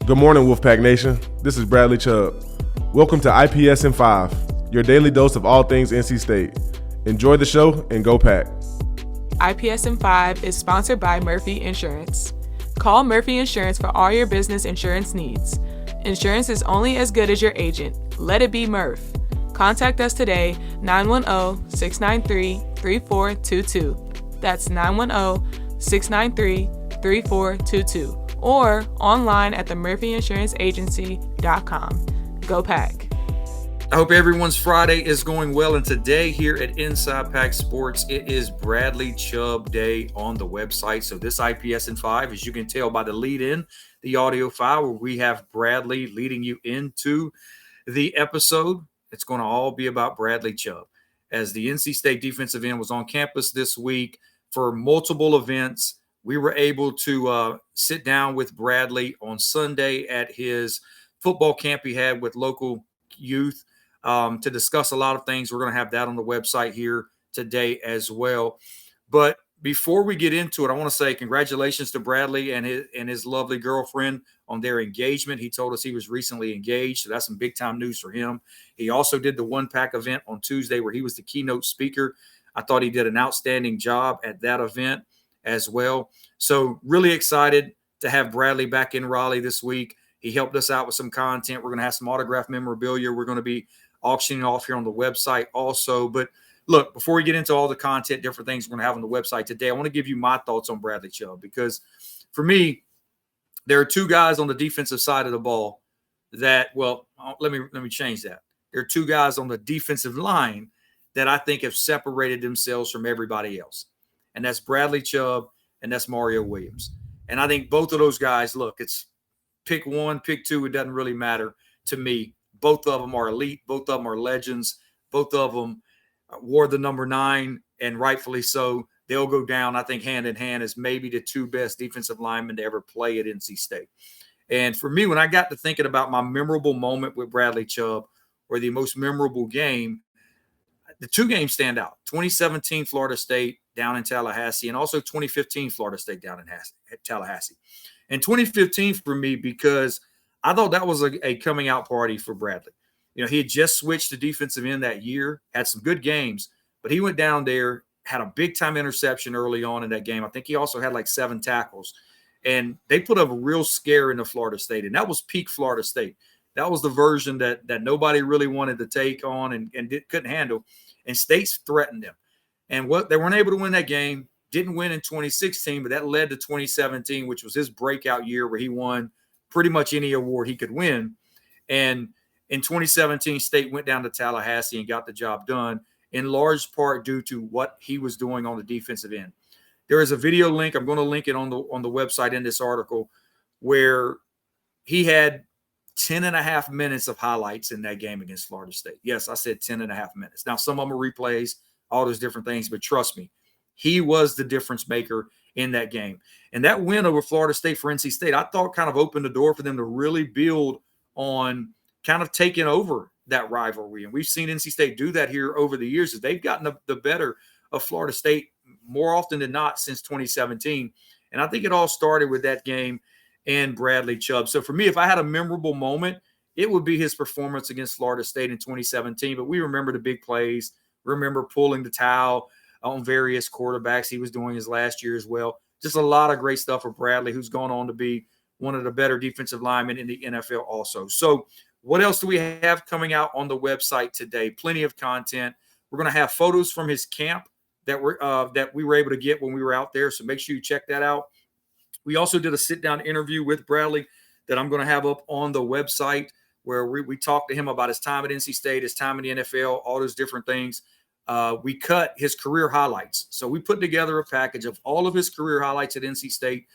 Good morning, Wolfpack Nation. This is Bradley Chubb. Welcome to IPS in 5, your daily dose of all things NC State. Enjoy the show and go Pack. IPS in 5 is sponsored by Murphy Insurance. Call Murphy Insurance for all your business insurance needs. Insurance is only as good as your agent. Let it be Murph. Contact us today, 910-693-3422. That's 910-693-3422. Or online at themurphyinsuranceagency.com. Go Pack. I hope everyone's Friday is going well, and today here at Inside Pack Sports, it is Bradley Chubb Day on the website. So this IPS in 5, as you can tell by the lead in, the audio file where we have Bradley leading you into the episode, it's going to all be about Bradley Chubb. As the NC State defensive end was on campus this week for multiple events, we were able to sit down with Bradley on Sunday at his football camp he had with local youth to discuss a lot of things. We're going to have that on the website here today as well. But before we get into it, I want to say congratulations to Bradley and his lovely girlfriend on their engagement. He told us he was recently engaged, so that's some big-time news for him. He also did the Wolfpack event on Tuesday where he was the keynote speaker. I thought he did an outstanding job at that event as well. So really excited to have Bradley back in Raleigh this week. He helped us out with some content. We're going to have some autographed memorabilia we're going to be auctioning off here on the website also. But look, before we get into all the content, different things we're going to have on the website today, I want to give you my thoughts on Bradley Chubb, because for me, there are two guys on the defensive side of the ball that, well, let me change that. There are two guys on the defensive line that I think have separated themselves from everybody else. And that's Bradley Chubb and that's Mario Williams. And I think both of those guys, look, it's pick one, pick two, it doesn't really matter to me. Both of them are elite. Both of them are legends. Both of them wore the number 9, and rightfully so. They'll go down, I think, hand in hand as maybe the two best defensive linemen to ever play at NC State. And for me, when I got to thinking about my memorable moment with Bradley Chubb, or the most memorable game, the two games stand out. 2017 Florida State down in Tallahassee, and also 2015 Florida State down in Tallahassee. And 2015 for me, because I thought that was a coming out party for Bradley. You know, he had just switched to defensive end that year, had some good games, but he went down there, had a big-time interception early on in that game. I think he also had like 7 tackles. And they put up a real scare into Florida State, and that was peak Florida State. That was the version that nobody really wanted to take on and couldn't handle. And State's threatened them. And they weren't able to win that game, didn't win in 2016, but that led to 2017, which was his breakout year where he won pretty much any award he could win. And in 2017, State went down to Tallahassee and got the job done, in large part due to what he was doing on the defensive end. There is a video link. I'm going to link it on the website in this article, where he had 10.5 minutes of highlights in that game against Florida State. Yes, I said 10.5 minutes. Now, some of them are replays, all those different things, but trust me, he was the difference maker in that game. And that win over Florida State for NC State, I thought kind of opened the door for them to really build on kind of taking over that rivalry. And we've seen NC State do that here over the years, as they've gotten the better of Florida State more often than not since 2017. And I think it all started with that game and Bradley Chubb. So for me, if I had a memorable moment, it would be his performance against Florida State in 2017. But we remember the big plays. Remember pulling the towel on various quarterbacks he was doing his last year as well. Just a lot of great stuff for Bradley, who's gone on to be one of the better defensive linemen in the NFL also. So what else do we have coming out on the website today? Plenty of content. We're going to have photos from his camp that we were able to get when we were out there. So make sure you check that out. We also did a sit-down interview with Bradley that I'm going to have up on the website, where we talked to him about his time at NC State, his time in the NFL, all those different things. We cut his career highlights. So we put together a package of all of his career highlights at NC State.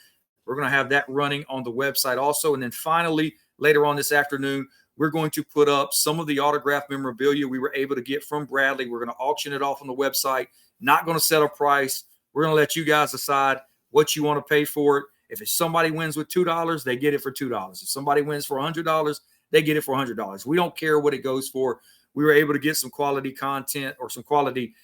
We're going to have that running on the website also. And then finally, later on this afternoon, we're going to put up some of the autographed memorabilia we were able to get from Bradley. We're going to auction it off on the website. Not going to set a price. We're going to let you guys decide what you want to pay for it. If somebody wins with $2, they get it for $2. If somebody wins for $100, they get it for $100. We don't care what it goes for. We were able to get some quality content or some quality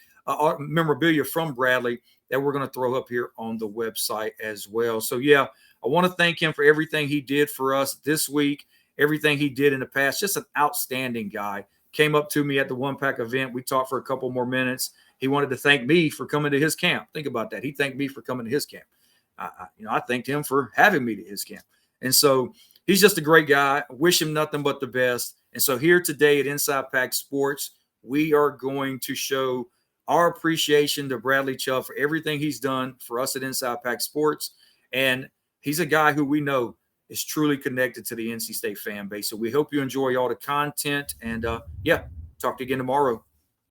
memorabilia from Bradley that we're going to throw up here on the website as well. So, yeah, I want to thank him for everything he did for us this week, everything he did in the past. Just an outstanding guy. Came up to me at the Wolfpack event. We talked for a couple more minutes. He wanted to thank me for coming to his camp. Think about that. He thanked me for coming to his camp. I thanked him for having me to his camp. And so he's just a great guy. I wish him nothing but the best. And so here today at Inside Pack Sports, we are going to show our appreciation to Bradley Chubb for everything he's done for us at Inside Pack Sports. And he's a guy who we know is truly connected to the NC State fan base. So we hope you enjoy all the content. And talk to you again tomorrow.